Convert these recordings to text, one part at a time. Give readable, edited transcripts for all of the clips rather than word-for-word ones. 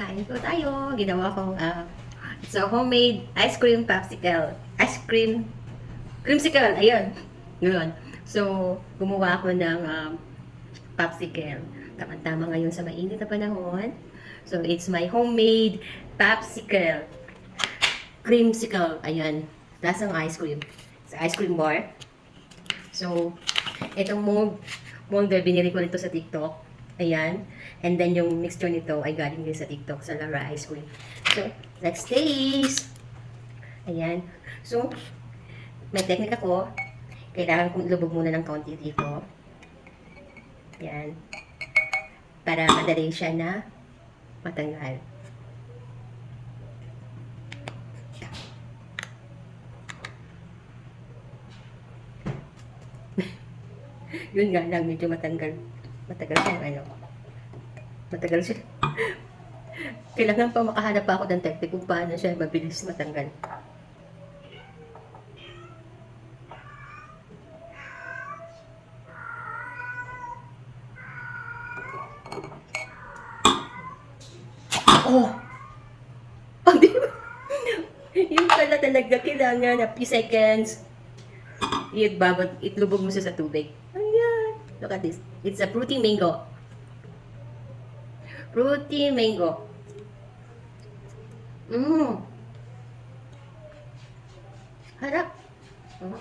Kain po tayo. Ginawa kong so homemade ice cream popsicle. Ice cream creamsicle. Ayun. Yun. So, gumawa ako ng popsicle. Tama-tama ngayon sa mainit na panahon. So, it's my homemade popsicle. Creamsicle. Ayan. Lasang ice cream. Sa ice cream bar. So, itong molder, binili ko nito sa TikTok. Ayan. And then, yung mixture nito ay galing din sa TikTok, sa Lara Ice Cream. So, let's taste! Ayan. So, may technique ako. Kailangan kong ilubog muna ng kaunti dito. Ayan. Para madali siya na matanggal. Yun nga lang, medyo matanggal. Matagal siya, matagal siya. Kailangan pa makahanap pa ako ng technique kung paano siya mabilis matanggal. Oh! Oh, di ba? Yung pala talaga kailangan na few seconds. Itlubog mo siya sa tubig. Ayan. Look at this. It's a fruity mango. Fruity mango. Harap. Oh.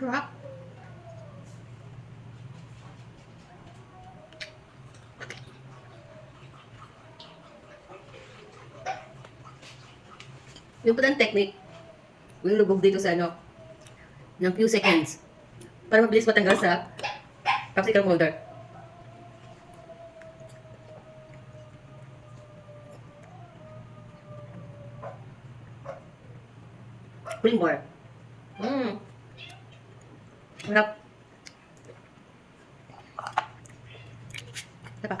Sarap. Yung palang technique, yung lubog dito sa ng few seconds. Para mabilis matanggal sa popsicle molder. Cream bar. Sarap. Isa pa.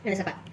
Ano isa pa?